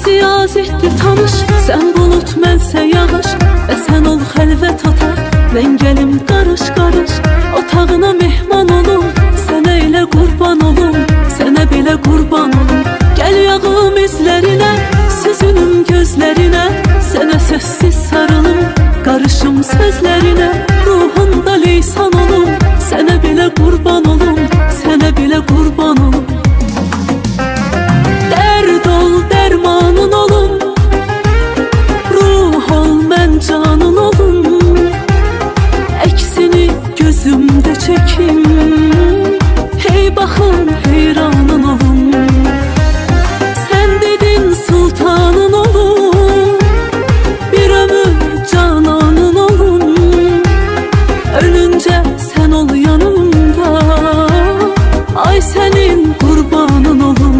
Siyasətdir tanış, sən bulut, mənsə yağış. Və sən ol xəlvət otaq, mən gəlim qarış-qarış. Otağına mehman olum, sənə elə qurban olum, sənə belə qurban olum. Gəl yağım izlərinə, süzülüm gözlərinə, sənə sözsüz sarılım, qarışım sözlərinə. Ruhunda leysan olum, sənə belə qurban olum, sənə belə qurban olum. Dərd ol, dərmanın olum, ruh ol, mən canın olum. Əksini gözümdə çəkim, hey baxın heyranın olum. Sən dedin sultanın olum, bir ömür cananın olum. Ölüncə sən ol yanımda, ay sənin qurbanın olum.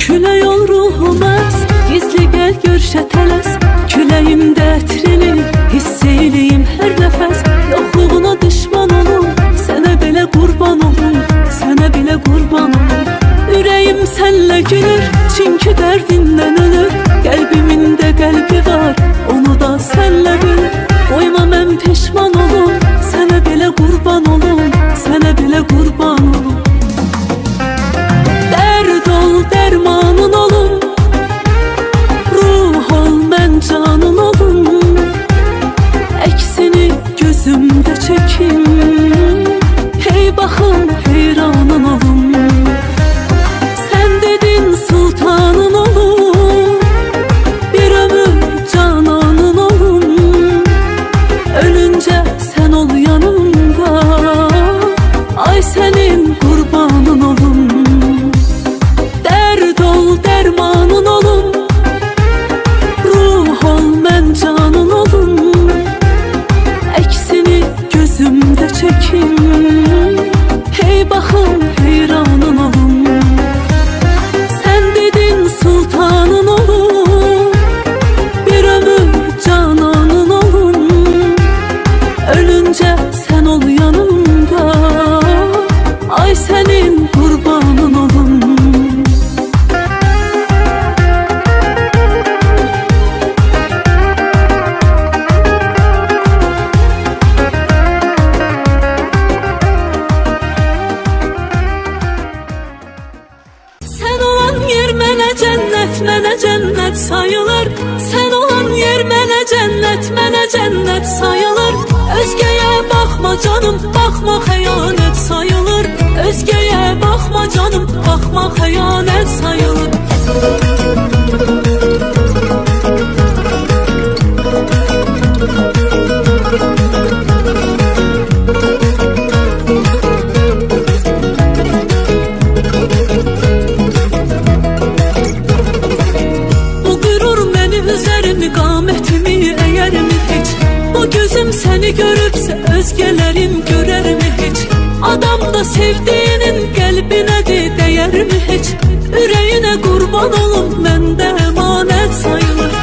Külək ol ruhumas, gizli gəl görşə tələs. Küləyimdə ətrini hiss eyləyim hər nəfəs. Yoxluğuna düşman olum, sənə belə qurban olum, sənə belə qurban olum. Ürəyim sənlə gülür, çünki dərdindən ölür. Qəlbimin də qəlbi var, onu da sənlə bölür. Qoyma mən peşman olum, sənə belə qurban olum, sənə belə qurban olum. Dərd ol, dərmanın olum, ruh ol, mən canın olum. Əksini gözümdə çəkim, hey baxın heyranın olum. Sən dedin sultanın olum, bir ömür cananın olum. Ölüncə sən ol yanımda, ay sənin qurbanın olum. Dərd ol, dərmanın olum, ruh ol, mən canın olum. Əksini gözümdə çəkim, hey baxın heyranın olum. Sən dedin sultanın olum, bir ömür cananın olum. Ölüncə sən ol yanımda, ay sənin qurbanın olum. Mənə cənnət sayılır, sən olan yer mənə cənnət sayılır. Özgəyə baxma canım, baxma xəyanət sayılır. Özgəyə baxma canım, baxma xəyanət sayılır. Qamətimi əyərmi heç? Bu gözüm səni görübsə özgələrim görərmi heç? Adam da sevdiğinin qəlbinədir dəyərmi heç? Ürəyinə qurban olum, məndə əmanət sayılır.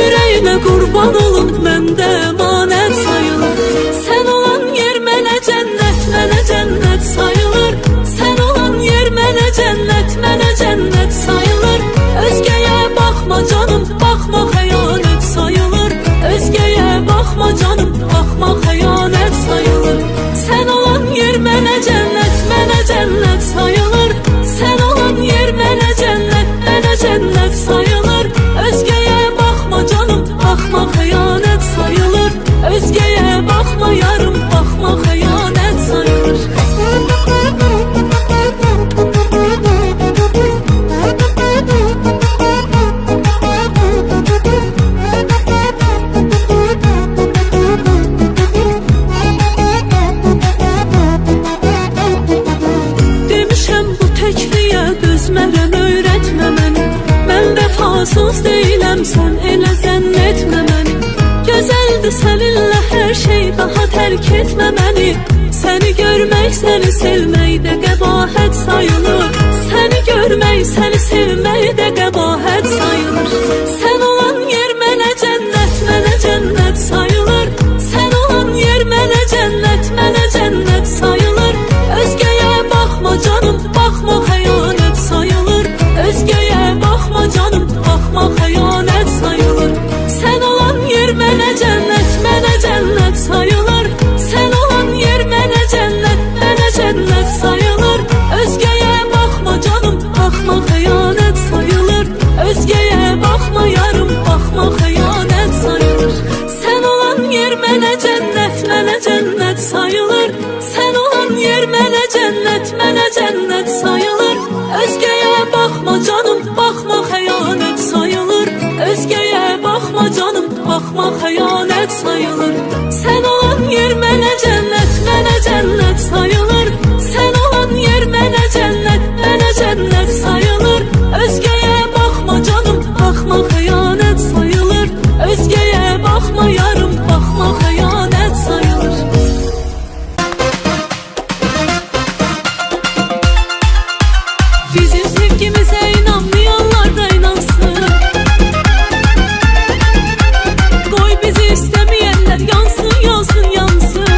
Ürəyinə qurban olum, məndə əmanət sayılır. Sən olan yer mənə cənnət sayılır. Sən olan yer mənə cənnət sayılır. Özgəyə baxma canım, baxma xəyanət sayılır. Özgəyə baxma canım, baxma xəyanət sayılır. Sən olan yer mənə cənnət sayılır. Sən olan yer mənə cənnət sayılır. Özgəyə baxma canım, baxma xəyanət sayılır. vəfasız deyiləm, sən elə zənn etmə məni. Gözəldir səninlə hər şey, daha tərk etmə məni. Səni görmək, səni sevmək də qəbahət sayılır. Səni görmək, səni sevmək də qəbahət sayılır. Sən olan yer mənə cənnət sayılır. Sən olan yer mənə cənnət sayılır. Özgəyə baxma canım, baxma xəyanət sayılır. Özgəyə baxma canım, baxma xəyanət sayılır. Sən olan yer mənə cənnət sayılır. Sən olan yer mənə cənnət sayılır. Özgəyə baxma canım, baxma xəyanət sayılır. Özgəyə baxma yarım, baxma xəyanət sayılır. Sən olan yer mənə cənnət sayılır. Sən olan yer mənə cənnət sayılır. Özgəyə baxma canım, baxma xəyanət sayılır. Özgəyə baxma canım, baxma xəyanət sayılır. Sən olan yer mənə cənnət sayılır. Sən olan yer mənə cənnət sayılır. Özgəyə baxma canım, baxma xəyanət sayılır. Özgəyə baxma yarım, baxma xəyanət sayılır. Bizim sevgimizə inanmayanlar da inansın. Qoy bizi istəməyənlər yansın, yansın, yansın.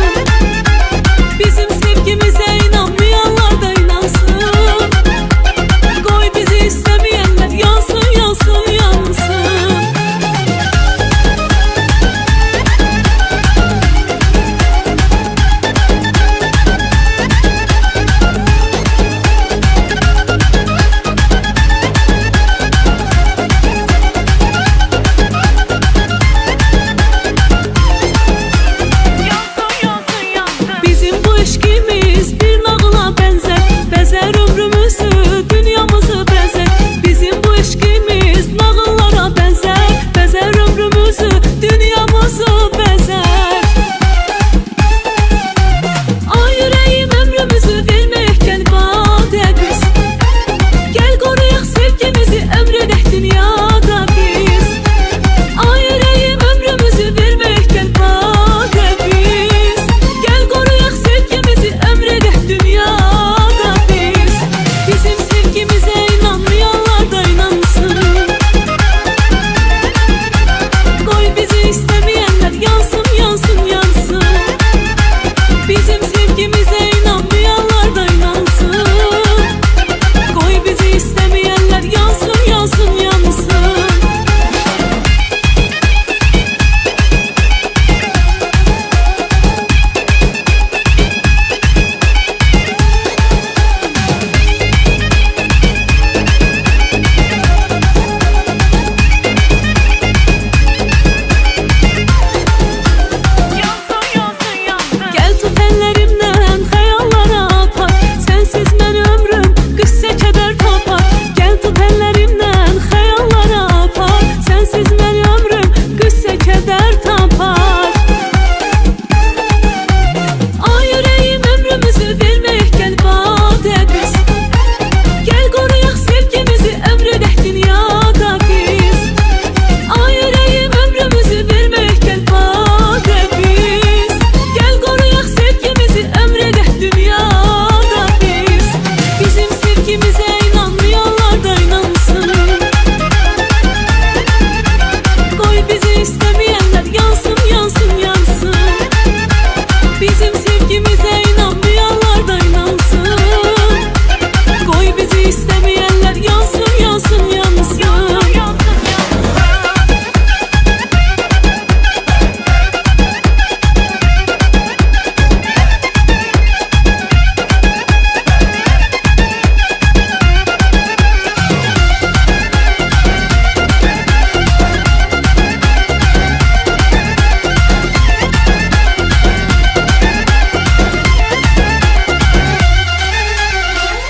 Bizim sevgimizə inanmayanlar da inansın. Qoy bizi istəməyənlər yansın, yansın, yansın. Bizim bu eşkimiz bir nağıla bənzər, bəzər ömrümüzü, dünyamızı bəzər. Bizim bu eşkimiz nağıllara bənzər, bəzər ömrümüzü, dünyamızı bəzər. Ay ürəyim ömrümüzü verməkən vadə biz. Gəl qoruyaq sevgimizi, ömr edək dünyada biz. Ay ürəyim ömrümüzü verməkən vadə biz. Gəl qoruyaq sevgimizi, ömr edək dünyada biz. Bizim sevgimizə inanmayanlar da inansın. Qoy bizi istəməyənlər yansın, yansın, yansın. Bizim sevgimizə inanmayanlar da inansın. Qoy bizi istəməyənlər yansın, yansın, yansın. Gəl tut əllərimdən xəyallara apar. Sənsiz mən ömrüm qüssə kədər tapar. Gəl tut əllərimdən xəyallara apar. Sənsiz mən ömrüm qüssə kədər tapar. Ay ürəyim ömrümüzü verməkən vadə biz. Gəl qoruyaq sevgimizi, ömr edək dünyada biz. Ay ürəyim ömrümüzü verməkən vadə biz. Gəl qoruyaq sevgimizi, ömr edək dünyada biz. Bizim sevgimizə inanmayanlar da inansın. Qoy bizi istəməyənlər yansın, yansın, yansın. Bizim sevgimizə inanmayanlar da inansın. Qoy bizi istəməyənlər yansın, yansın, yansın.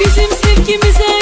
Bizim sevgimize